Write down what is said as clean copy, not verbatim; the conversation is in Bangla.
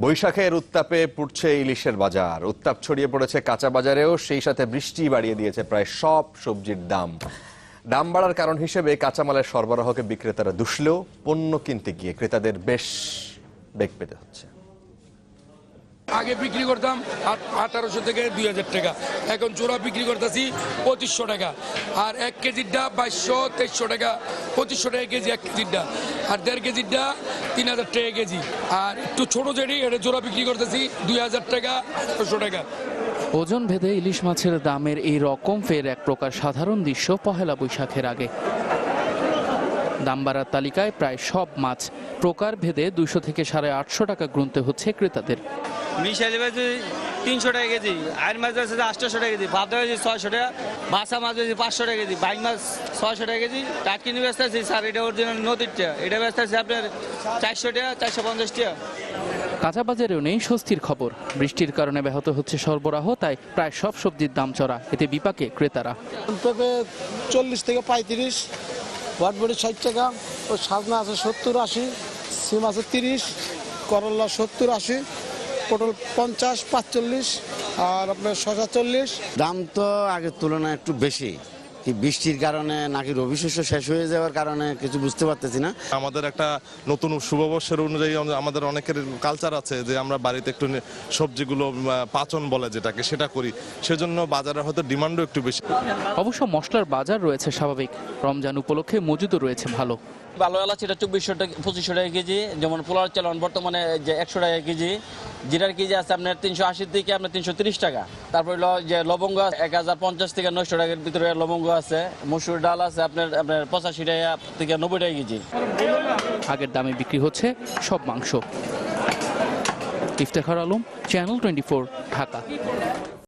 বৈশাখের উত্তাপে পুড়ছে ইলিশের বাজার। উত্তাপ ছড়িয়ে পড়েছে কাঁচা বাজারেও, সেই সাথে বৃষ্টি বাড়িয়ে দিয়েছে প্রায় সব সবজির দাম। দাম বাড়ার কারণ হিসেবে কাঁচামালের সরবরাহকে বিক্রেতারা দুষলেও পণ্য কিনতে গিয়ে ক্রেতাদের বেশ বেগ পেতে হচ্ছে। আগে বিক্রি করতাম 1800 থেকে 2000 টাকা, এখন চোরা বিক্রি করতেছি 2500 টাকা, আর 1 কেজির ডাব 2200-2300 টাকা, 2500 টাকা কেজি 1 কেজির ডাব, আর 1.5 কেজির ডাব 3000 টাকা কেজি, আর একটু ছোট যেটি এটা চোরা বিক্রি করতেছি 2000 টাকা 1800 টাকা। ওজন ভেদে ইলিশ মাছের দামের এই রকম ফের এক প্রকার সাধারণ দৃশ্য পহেলা বৈশাখের আগে। দাম বাড়ার তালিকায় প্রায় সব মাছ, প্রকার ভেদে 200 থেকে 850 টাকা গুনতে হচ্ছে ক্রেতাদের। মিশালি মাছ 300 টাকা কেজি, আইন মাছ আছে 800 টাকা কেজি, ভাত হয়েছে 600 টাকা, ভাষা মাছ হয়েছে 500 টাকা কেজি, বাইক মাছ 600 টাকা কেজি। টাটকিনি ব্যস্ত আছি স্যার, এটা অরিজিনাল নদীরটা, এটা ব্যস্ত আছে আপনার 400 টাকা 450 টাকা। কাঁচা বাজারেও নেই স্বস্তির খবর। বৃষ্টির কারণে ব্যাহত হচ্ছে সরবরাহ, তাই প্রায় সব সবজির দাম চড়া, এতে বিপাকে ক্রেতারা। পেঁপে 40 থেকে 35, বটবটি 60 টাকা, ও সাজনা আছে 70-80, সিম আছে 30, করলা 70-80, পটল 50-45, আর আপনার শসা 40। দাম তো আগের তুলনায় একটু বেশি, কি বৃষ্টির কারণে নাকি রবি শস্য শেষ হয়ে যাওয়ার কারণে কিছু বুঝতে পারতেছি না। আমাদের একটা নতুন শুভবর্ষের অনুযায়ী আমাদের অনেকের কালচার আছে যে আমরা বাড়িতে একটু সবজিগুলো পাচন বলে যেটাকে, সেটা করি, সেজন্য বাজারে হয়তো ডিমান্ডও একটু বেশি। অবশ্য মশলার বাজার রয়েছে স্বাভাবিক, রমজান উপলক্ষে মজুদও রয়েছে ভালো। ভালো এলাচ এটা 2400 টাকা 2500 টাকা কেজি, যেমন পোলার চালান বর্তমানে যে 100 টাকা কেজি, জিরার কেজি আছে আপনার 380 থেকে আপনার 330 টাকা। তারপর হলো যে লবঙ্গ 1050 থেকে 900 টাকার ভিতরে লবঙ্গ আছে, মসুর ডাল আছে আপনার 85 টাকা থেকে 90 টাকা কেজি। আগের দামে বিক্রি হচ্ছে সব মাংস। ইফতেখার আলম, চ্যানেল 24, ঢাকা।